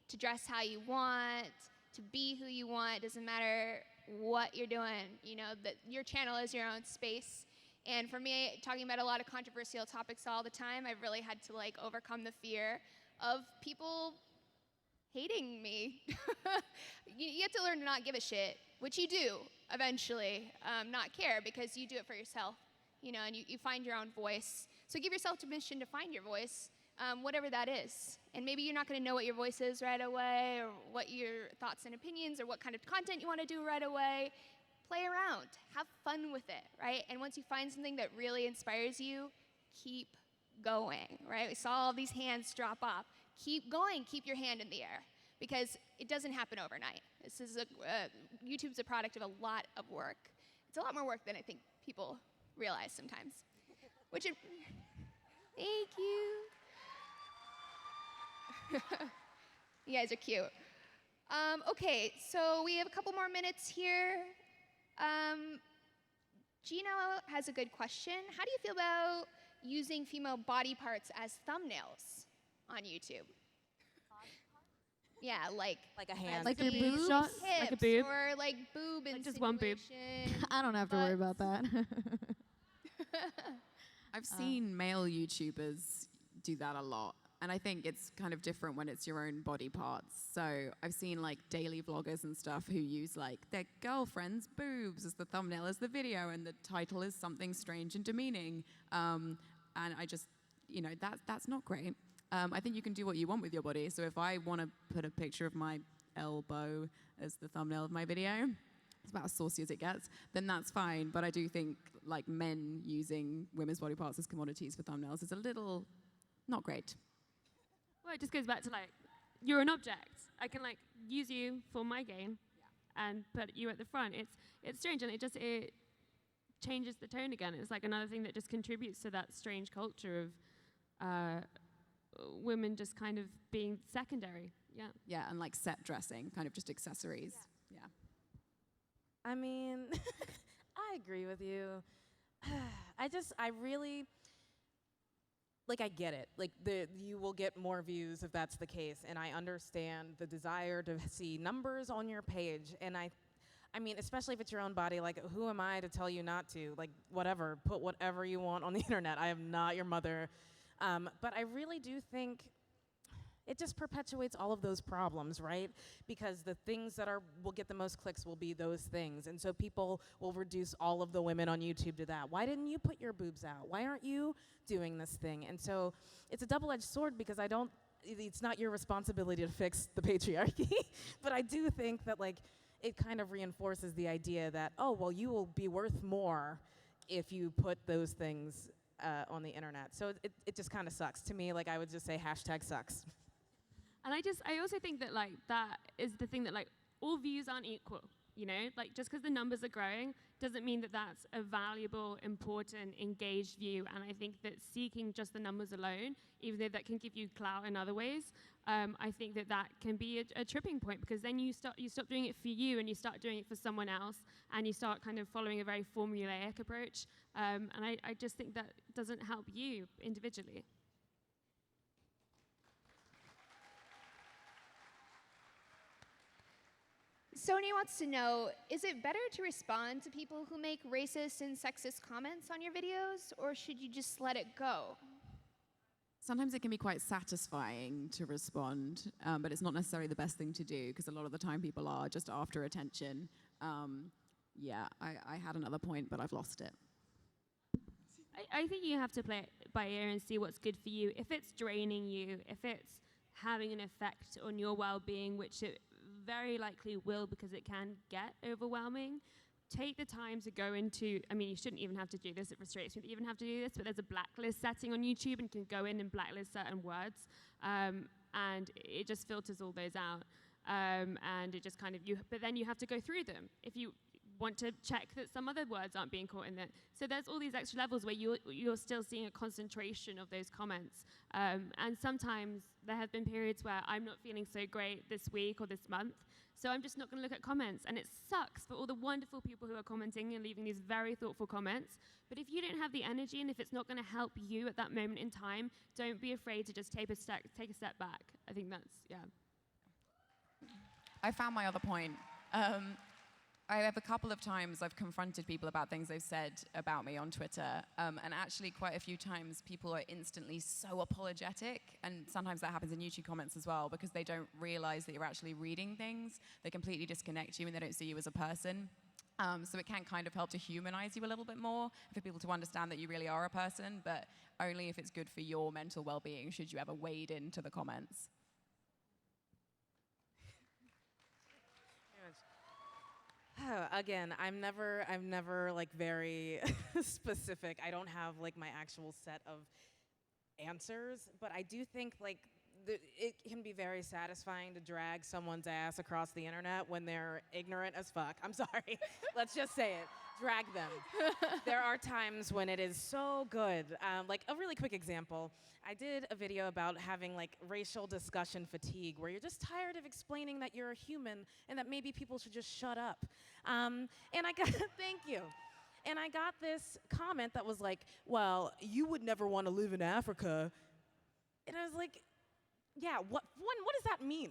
to dress how you want, to be who you want. It doesn't matter what you're doing. That your channel is your own space. And for me, talking about a lot of controversial topics all the time, I've really had to like overcome the fear of people hating me. You have to learn to not give a shit, which you do eventually, not care, because you do it for yourself. And you find your own voice. So give yourself permission to find your voice, whatever that is. And maybe you're not going to know what your voice is right away, or what your thoughts and opinions, or what kind of content you want to do right away. Play around. Have fun with it, right? And once you find something that really inspires you, keep going, right? We saw all these hands drop off. Keep going. Keep your hand in the air, because it doesn't happen overnight. This is YouTube's a product of a lot of work. It's a lot more work than I think people realize sometimes. Thank you. You guys are cute. Okay, so we have a couple more minutes here. Gino has a good question. How do you feel about using female body parts as thumbnails on YouTube? Yeah, like a hand. Like your boobs? Shot, like a boob. Or like boob and Like just one boob. I don't have to worry about that. I've seen male YouTubers do that a lot. And I think it's kind of different when it's your own body parts. So I've seen like daily vloggers and stuff who use like their girlfriend's boobs as the thumbnail as the video, and the title is something strange and demeaning. And I just, that's not great. I think you can do what you want with your body. So if I want to put a picture of my elbow as the thumbnail of my video, it's about as saucy as it gets, then that's fine. But I do think like men using women's body parts as commodities for thumbnails is a little not great. Well, it just goes back to like, you're an object. I can like use you for my gain, and put you at the front. It's strange, and it changes the tone again. It's like another thing that just contributes to that strange culture of women just kind of being secondary. Yeah. Yeah, and like set dressing, kind of just accessories. Yeah. I mean, I agree with you. I really, like, I get it. Like, you will get more views if that's the case, and I understand the desire to see numbers on your page, and I mean, especially if it's your own body, like, who am I to tell you not to? Like, whatever, put whatever you want on the internet. I am not your mother. But I really do think it just perpetuates all of those problems, right? Because the things that will get the most clicks will be those things. And so people will reduce all of the women on YouTube to that. Why didn't you put your boobs out? Why aren't you doing this thing? And so it's a double-edged sword because it's not your responsibility to fix the patriarchy. But I do think that, like, it kind of reinforces the idea that, oh, well, you will be worth more if you put those things on the internet. So it just kind of sucks. To me, like, I would just say #sucks. And I also think that, like, that is the thing that, like, all views aren't equal, you know? Like, just because the numbers are growing doesn't mean that that's a valuable, important, engaged view. And I think that seeking just the numbers alone, even though that can give you clout in other ways, I think that can be a tripping point, because then you stop doing it for you and you start doing it for someone else, and you start kind of following a very formulaic approach. And I just think that doesn't help you individually. Sonia wants to know, is it better to respond to people who make racist and sexist comments on your videos, or should you just let it go? Sometimes it can be quite satisfying to respond, but it's not necessarily the best thing to do, because a lot of the time people are just after attention. Yeah, I had another point, but I've lost it. I think you have to play it by ear and see what's good for you. If it's draining you, if it's having an effect on your well-being, which it very likely will, because it can get overwhelming, take the time to go into, I mean, you shouldn't even have to do this, it frustrates me that you even have to do this, but there's a blacklist setting on YouTube, and you can go in and blacklist certain words, and it just filters all those out, and it just kind of, but then you have to go through them if you want to check that some other words aren't being caught in there. So there's all these extra levels where you're still seeing a concentration of those comments. And sometimes there have been periods where I'm not feeling so great this week or this month, so I'm just not going to look at comments. And it sucks for all the wonderful people who are commenting and leaving these very thoughtful comments. But if you don't have the energy, and if it's not going to help you at that moment in time, don't be afraid to just take a step back. I think that's, yeah. I found my other point. I have a couple of times I've confronted people about things they've said about me on Twitter, and actually quite a few times people are instantly so apologetic, and sometimes that happens in YouTube comments as well, because they don't realize that you're actually reading things. They completely disconnect you and they don't see you as a person. So it can kind of help to humanize you a little bit more, for people to understand that you really are a person, but only if it's good for your mental well-being should you ever wade into the comments. Oh, again, I'm never like very specific. I don't have like my actual set of answers, but I do think like it can be very satisfying to drag someone's ass across the internet when they're ignorant as fuck. I'm sorry. Let's just say it. Drag them. There are times when it is so good. Like a really quick example, I did a video about having like racial discussion fatigue, where you're just tired of explaining that you're a human and that maybe people should just shut up. And I got, thank you. And I got this comment that was like, well, you would never want to live in Africa. And I was like, yeah, what does that mean?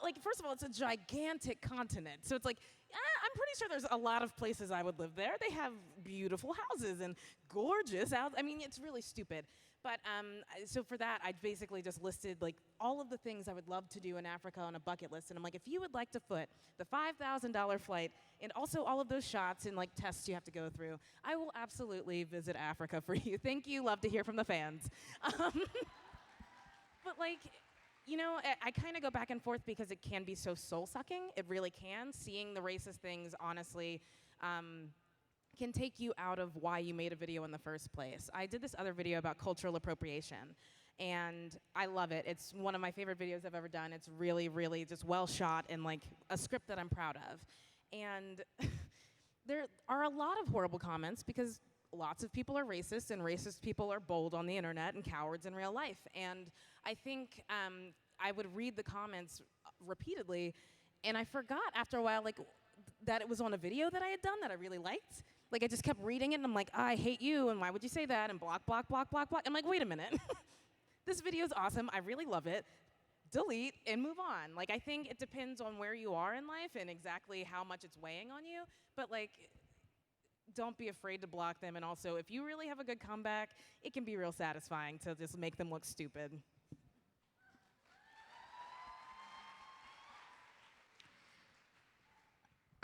Like, first of all, it's a gigantic continent. So it's like, I'm pretty sure there's a lot of places I would live there. They have beautiful houses and gorgeous houses. I mean, it's really stupid. But so for that, I basically just listed like all of the things I would love to do in Africa on a bucket list. And I'm like, if you would like to foot the $5,000 flight and also all of those shots and like tests you have to go through, I will absolutely visit Africa for you. Thank you. Love to hear from the fans. But like, you know, I kind of go back and forth because it can be so soul-sucking. It really can. Seeing the racist things, honestly, can take you out of why you made a video in the first place. I did this other video about cultural appropriation, and I love it. It's one of my favorite videos I've ever done. It's really, really just well shot and like a script that I'm proud of. And there are a lot of horrible comments because lots of people are racist, and racist people are bold on the internet and cowards in real life. And I think I would read the comments repeatedly, and I forgot after a while, like, that it was on a video that I had done that I really liked. Like, I just kept reading it, and I'm like, I hate you, and why would you say that, and block, block, block, block, block. I'm like, wait a minute. This video is awesome. I really love it. delete and move on. Like, I think it depends on where you are in life and exactly how much it's weighing on you. But like, don't be afraid to block them. And also, if you really have a good comeback, it can be real satisfying to just make them look stupid.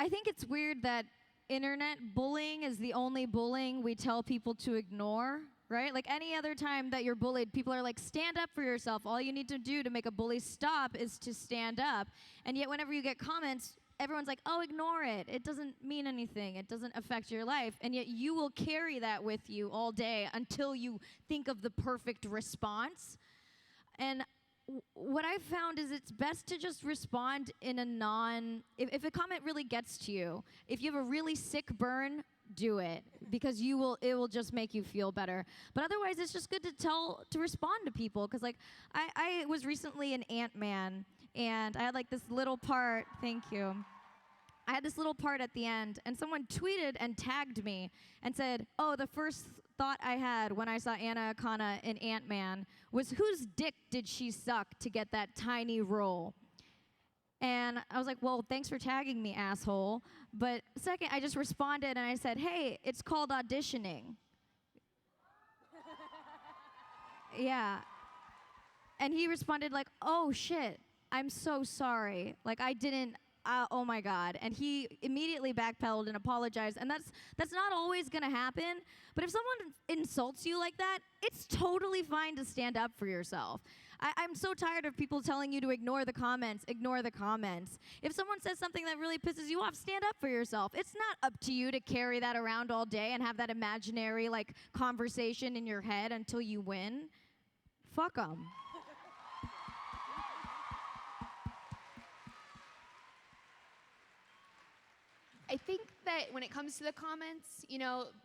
I think it's weird that internet bullying is the only bullying we tell people to ignore, right? Like any other time that you're bullied, people are like, stand up for yourself. All you need to do to make a bully stop is to stand up. And yet whenever you get comments, everyone's like, oh, ignore it. It doesn't mean anything. It doesn't affect your life. And yet you will carry that with you all day until you think of the perfect response. And what I've found is it's best to just respond in a if a comment really gets to you, if you have a really sick burn, do it, because it will just make you feel better. But otherwise, it's just good to respond to people, because like I was recently an Ant-Man, and I had like this little part, thank you. I had this little part at the end, and someone tweeted and tagged me and said, oh, the first thought I had when I saw Anna Akana in Ant-Man was, whose dick did she suck to get that tiny role? And I was like, well, thanks for tagging me, asshole. But second, I just responded and I said, hey, it's called auditioning. Yeah. And he responded like, oh shit, I'm so sorry. Like I didn't, oh my God. And he immediately backpedaled and apologized. And that's not always gonna happen. But if someone insults you like that, it's totally fine to stand up for yourself. I'm so tired of people telling you to ignore the comments, ignore the comments. If someone says something that really pisses you off, stand up for yourself. It's not up to you to carry that around all day and have that imaginary like conversation in your head until you win. Fuck 'em. I think that when it comes to the comments,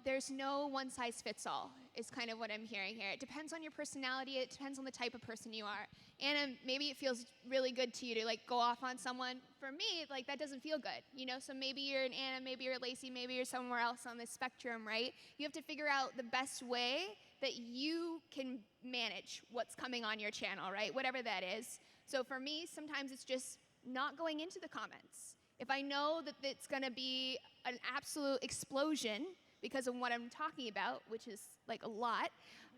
there's no one size fits all, is kind of what I'm hearing here. It depends on your personality, it depends on the type of person you are. And maybe it feels really good to you to like go off on someone. For me, like that doesn't feel good, So maybe you're an Anna, maybe you're Laci, maybe you're somewhere else on the spectrum, right? You have to figure out the best way that you can manage what's coming on your channel, right? Whatever that is. So for me, sometimes it's just not going into the comments. If I know that it's going to be an absolute explosion because of what I'm talking about, which is like a lot,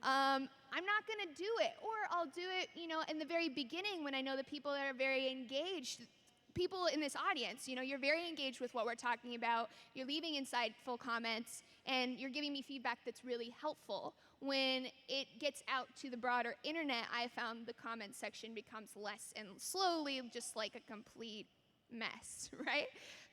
I'm not going to do it. Or I'll do it, in the very beginning when I know that people are very engaged. People in this audience, you're very engaged with what we're talking about. You're leaving insightful comments, and you're giving me feedback that's really helpful. When it gets out to the broader internet, I found the comment section becomes less and slowly just like a complete mess, right?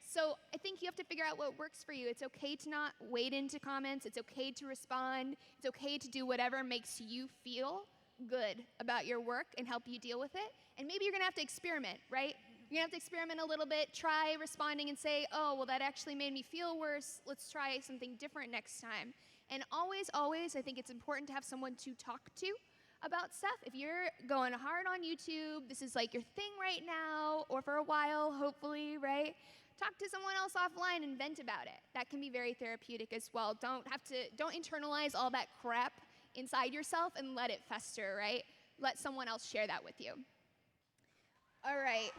So I think you have to figure out what works for you. It's okay to not wade into comments. It's okay to respond. It's okay to do whatever makes you feel good about your work and help you deal with it. And maybe you're gonna have to experiment, right? You're gonna have to experiment a little bit, try responding and say, oh, well, that actually made me feel worse. Let's try something different next time. And always, always, I think it's important to have someone to talk to about stuff. If you're going hard on YouTube, this is like your thing right now, or for a while, hopefully, right? Talk to someone else offline and vent about it. That can be very therapeutic as well. Don't internalize all that crap inside yourself and let it fester, right? Let someone else share that with you. All right.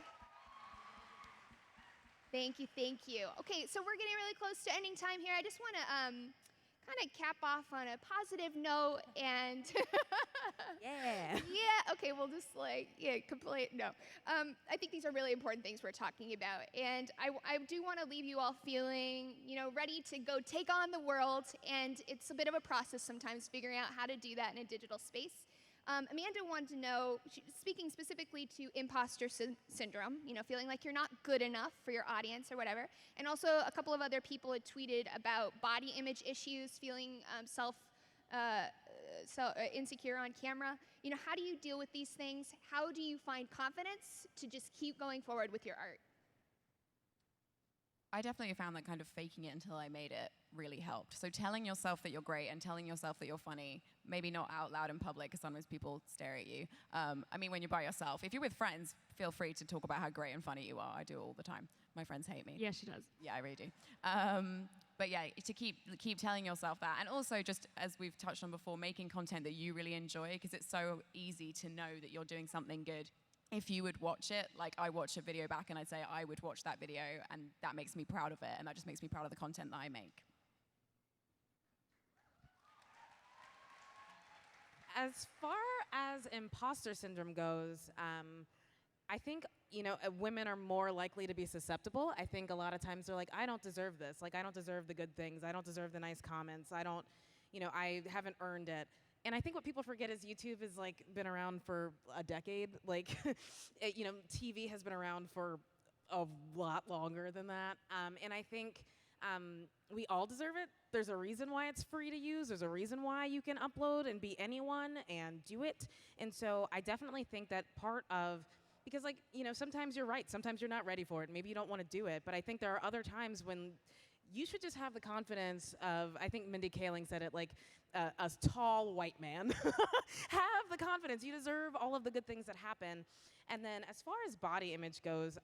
Thank you, thank you. Okay, so we're getting really close to ending time here. I just want to kind of cap off on a positive note and okay, we'll just no. I think these are really important things we're talking about, and I do want to leave you all feeling ready to go take on the world, and it's a bit of a process sometimes figuring out how to do that in a digital space. Amanda wanted to know, speaking specifically to imposter syndrome, feeling like you're not good enough for your audience or whatever. And also a couple of other people had tweeted about body image issues, feeling insecure on camera. How do you deal with these things? How do you find confidence to just keep going forward with your art? I definitely found that kind of faking it until I made it really helped. So telling yourself that you're great and telling yourself that you're funny, maybe not out loud in public because sometimes people stare at you. When you're by yourself. If you're with friends, feel free to talk about how great and funny you are. I do all the time. My friends hate me. Yeah, she does. Yeah, I really do. But yeah, to keep telling yourself that. And also just, as we've touched on before, making content that you really enjoy, because it's so easy to know that you're doing something good if you would watch it, like I watch a video back and I'd say I would watch that video, and that makes me proud of it, and that just makes me proud of the content that I make. As far as imposter syndrome goes, I think, women are more likely to be susceptible. I think a lot of times they're like, I don't deserve this. Like, I don't deserve the good things. I don't deserve the nice comments. I haven't earned it. And I think what people forget is YouTube has like been around for a decade. Like, TV has been around for a lot longer than that. And I think we all deserve it. There's a reason why it's free to use. There's a reason why you can upload and be anyone and do it. And so I definitely think that because sometimes you're right. Sometimes you're not ready for it. Maybe you don't want to do it. But I think there are other times when you should just have the confidence of, I think Mindy Kaling said it, like a tall white man. Have the confidence. You deserve all of the good things that happen. And then as far as body image goes,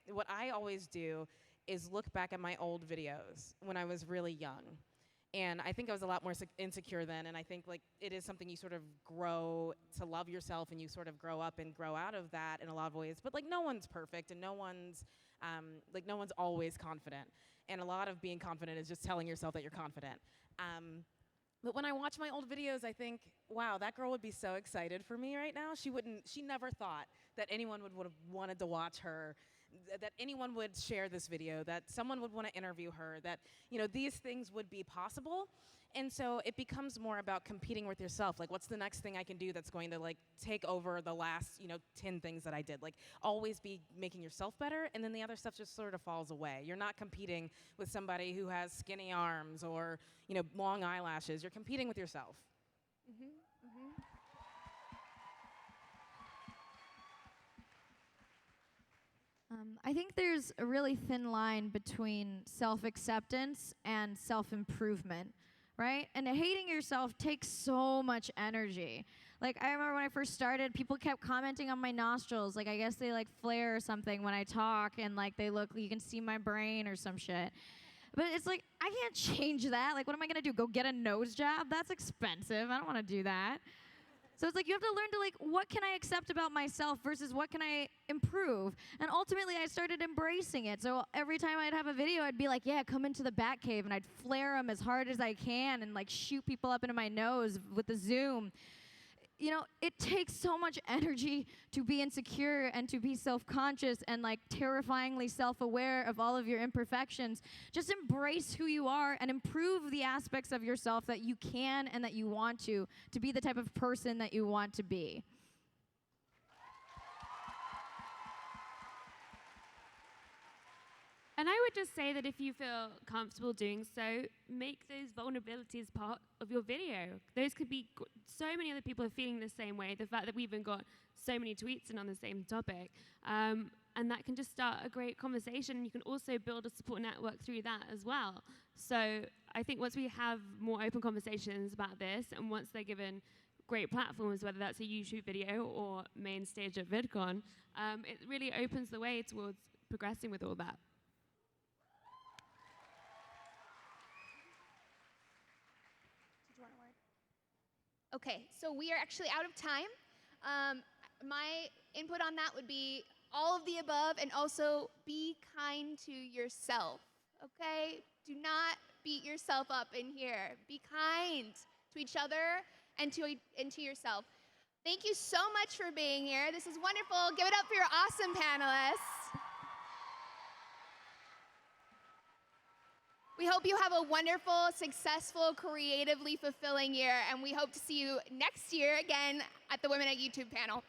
what I always do is look back at my old videos when I was really young. And I think I was a lot more insecure then, and I think like it is something you sort of grow to love yourself, and you sort of grow up and grow out of that in a lot of ways. But like no one's perfect, and no one's always confident. And a lot of being confident is just telling yourself that you're confident. But when I watch my old videos, I think, wow, that girl would be so excited for me right now. She never thought that anyone would have wanted to watch her, that anyone would share this video, that someone would want to interview her, that these things would be possible. And so it becomes more about competing with yourself. Like, what's the next thing I can do that's going to like take over the last 10 things that I did? Like, always be making yourself better, and then the other stuff just sort of falls away. You're not competing with somebody who has skinny arms or long eyelashes. You're competing with yourself. Mm-hmm. Mm-hmm. I think there's a really thin line between self-acceptance and self-improvement, right? And hating yourself takes so much energy. Like, I remember when I first started, people kept commenting on my nostrils. Like, I guess they like flare or something when I talk, and like you can see my brain or some shit. But it's like, I can't change that. Like, what am I gonna do? Go get a nose job? That's expensive. I don't wanna do that. So it's like you have to learn to like, what can I accept about myself versus what can I improve? And ultimately, I started embracing it. So every time I'd have a video, I'd be like, yeah, come into the bat cave, and I'd flare them as hard as I can and like shoot people up into my nose with the zoom. It takes so much energy to be insecure and to be self-conscious and like terrifyingly self-aware of all of your imperfections. Just embrace who you are and improve the aspects of yourself that you can and that you want to be the type of person that you want to be. And I would just say that if you feel comfortable doing so, make those vulnerabilities part of your video. Those could be, so many other people are feeling the same way. The fact that we even got so many tweets in on the same topic. And that can just start a great conversation. You can also build a support network through that as well. So I think once we have more open conversations about this, and once they're given great platforms, whether that's a YouTube video or main stage at VidCon, it really opens the way towards progressing with all that. Okay, so we are actually out of time. My input on that would be all of the above, and also be kind to yourself, okay? Do not beat yourself up in here. Be kind to each other and to yourself. Thank you so much for being here. This is wonderful. Give it up for your awesome panelists. We hope you have a wonderful, successful, creatively fulfilling year, and we hope to see you next year again at the Women at YouTube panel.